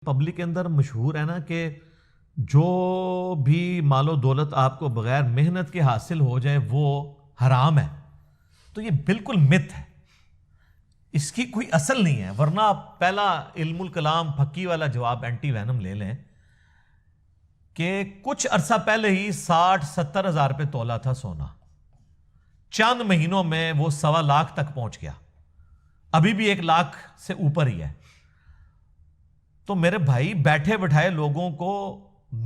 Public کے اندر مشہور ہے نا کہ جو بھی مال و دولت آپ کو بغیر محنت کے حاصل ہو جائے وہ حرام ہے. تو یہ بالکل مت ہے, اس کی کوئی اصل نہیں ہے. ورنہ آپ پہلا علم الکلام پھکی والا جواب اینٹی وینم لے لیں کہ کچھ عرصہ پہلے ہی 60-70 ہزار پہ تولا تھا سونا, چند مہینوں میں وہ 1.25 لاکھ تک پہنچ گیا, ابھی بھی 1 لاکھ سے اوپر ہی ہے. تو میرے بھائی بیٹھے بٹھائے لوگوں کو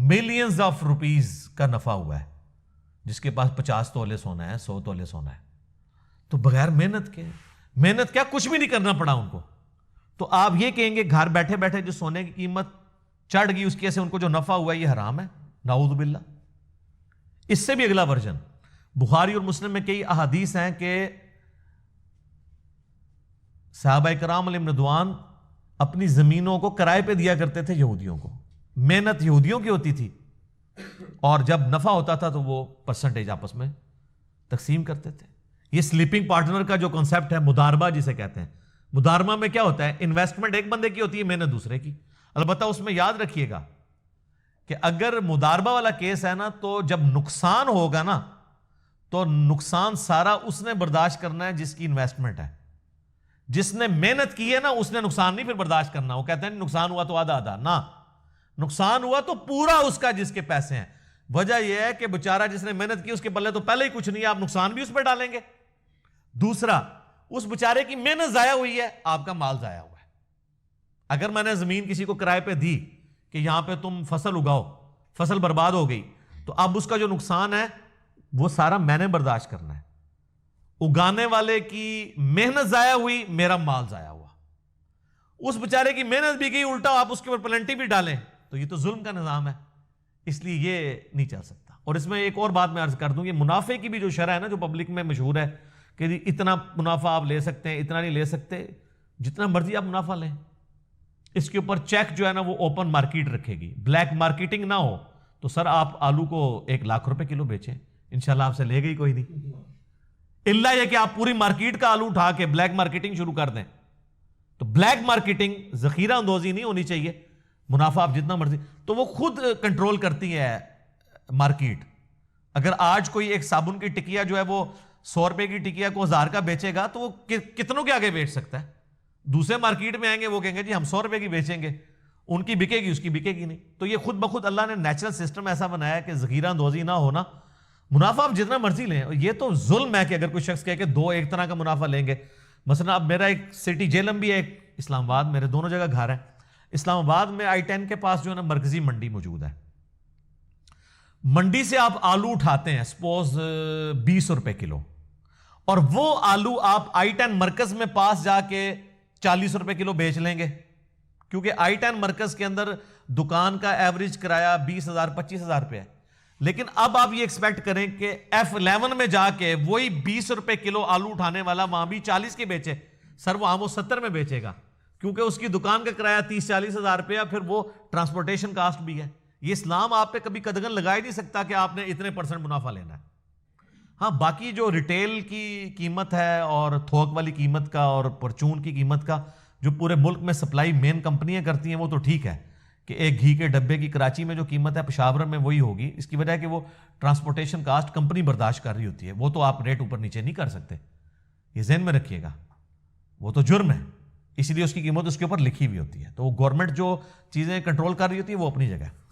ملینز آف روپیز کا نفع ہوا ہے, جس کے پاس 50 تولے سونا ہے, 100 تولے سونا ہے, تو بغیر محنت کے, محنت کیا کچھ بھی نہیں کرنا پڑا ان کو. تو آپ یہ کہیں گے گھر بیٹھے بیٹھے جو سونے کی قیمت چڑھ گئی اس کی وجہ سے ان کو جو نفع ہوا ہے یہ حرام ہے, نعوذ باللہ. اس سے بھی اگلا ورژن بخاری اور مسلم میں کئی احادیث ہیں کہ صحابہ کرام علیہم رضوان اپنی زمینوں کو کرائے پہ دیا کرتے تھے یہودیوں کو. محنت یہودیوں کی ہوتی تھی اور جب نفع ہوتا تھا تو وہ پرسنٹیج آپس میں تقسیم کرتے تھے. یہ سلیپنگ پارٹنر کا جو کنسپٹ ہے, مداربہ جسے کہتے ہیں, مداربہ میں کیا ہوتا ہے, انویسٹمنٹ ایک بندے کی ہوتی ہے, محنت دوسرے کی. البتہ اس میں یاد رکھیے گا کہ اگر مداربہ والا کیس ہے نا, تو جب نقصان ہوگا نا تو نقصان سارا اس نے برداشت کرنا ہے جس کی انویسٹمنٹ ہے. جس نے محنت کی ہے نا اس نے نقصان نہیں پھر برداشت کرنا. وہ کہتے ہیں نقصان ہوا تو آدھا آدھا, نہ, نقصان ہوا تو پورا اس کا جس کے پیسے ہیں. وجہ یہ ہے کہ بیچارہ جس نے محنت کی اس کے پلے تو پہلے ہی کچھ نہیں ہے, آپ نقصان بھی اس پہ ڈالیں گے. دوسرا, اس بیچارے کی محنت ضائع ہوئی ہے, آپ کا مال ضائع ہوا ہے. اگر میں نے زمین کسی کو کرائے پہ دی کہ یہاں پہ تم فصل اگاؤ, فصل برباد ہو گئی, تو اب اس کا جو نقصان ہے وہ سارا میں نے برداشت کرنا ہے. اگانے والے کی محنت ضائع ہوئی, میرا مال ضائع ہوا. اس بیچارے کی محنت بھی گئی, الٹا آپ اس کے اوپر پلنٹی بھی ڈالیں, تو یہ تو ظلم کا نظام ہے. اس لیے یہ نہیں چل سکتا. اور اس میں ایک اور بات میں عرض کر دوں, یہ منافع کی بھی جو شرح ہے نا جو پبلک میں مشہور ہے کہ اتنا منافع آپ لے سکتے ہیں, اتنا نہیں لے سکتے, جتنا مرضی آپ منافع لیں. اس کے اوپر چیک جو ہے نا وہ اوپن مارکیٹ رکھے گی, بلیک مارکیٹنگ نہ ہو. تو سر آپ آلو کو 1 لاکھ روپے کلو بیچیں, انشاءاللہ آپ سے لے گئی کوئی نہیں. اللہ یہ کہ آپ پوری مارکیٹ کا آلو اٹھا کے بلیک مارکیٹنگ شروع کر دیں. تو بلیک مارکیٹنگ ذخیرہ اندوزی نہیں ہونی چاہیے. منافع آپ جتنا مرضی, تو وہ خود کنٹرول کرتی ہے مارکیٹ. اگر آج کوئی ایک صابن کی ٹکیا جو ہے وہ 100 روپے کی ٹکیا کو 1000 کا بیچے گا تو وہ کتنوں کے آگے بیچ سکتا ہے. دوسرے مارکیٹ میں آئیں گے وہ کہیں گے جی ہم 100 روپے کی بیچیں گے, ان کی بکے گی, اس کی بکے گی نہیں. تو یہ خود بخود اللہ نے نیچرل سسٹم ایسا بنایا ہے کہ ذخیرہ اندوزی نہ ہونا, منافع آپ جتنا مرضی لیں. یہ تو ظلم ہے کہ اگر کوئی شخص کہے کہ 2 ایک طرح کا منافع لیں گے. مثلا اب میرا ایک سٹی جیلم بھی ہے, ایک اسلام آباد, میرے دونوں جگہ گھر ہیں. اسلام آباد میں I-10 کے پاس جو ہے نا مرکزی منڈی موجود ہے. منڈی سے آپ آلو اٹھاتے ہیں سپوز 20 روپے کلو, اور وہ آلو آپ I-10 مرکز میں پاس جا کے 40 روپے کلو بیچ لیں گے, کیونکہ I-10 مرکز کے اندر دکان کا ایوریج کرایہ 20,000-25,000 روپے ہے. لیکن اب آپ یہ ایکسپیکٹ کریں کہ F11 میں جا کے وہی 20 روپے کلو آلو اٹھانے والا وہاں بھی 40 کے بیچے. سر وہاں وہ 70 میں بیچے گا, کیونکہ اس کی دکان کا کرایہ 30-40 ہزار روپیہ, پھر وہ ٹرانسپورٹیشن کاسٹ بھی ہے. یہ اسلام آپ پہ کبھی قدغن لگا ہی نہیں سکتا کہ آپ نے اتنے % منافع لینا ہے. ہاں باقی جو ریٹیل کی قیمت ہے اور تھوک والی قیمت کا اور پرچون کی قیمت کا جو پورے ملک میں سپلائی مین کمپنیاں کرتی ہیں وہ تو ٹھیک ہے کہ ایک گھی کے ڈبے کی کراچی میں جو قیمت ہے پشاور میں وہی ہوگی. اس کی وجہ ہے کہ وہ ٹرانسپورٹیشن کاسٹ کمپنی برداشت کر رہی ہوتی ہے, وہ تو آپ ریٹ اوپر نیچے نہیں کر سکتے. یہ ذہن میں رکھیے گا, وہ تو جرم ہے, اسی لیے اس کی قیمت اس کے اوپر لکھی ہوئی ہوتی ہے. تو وہ گورنمنٹ جو چیزیں کنٹرول کر رہی ہوتی ہے وہ اپنی جگہ ہے.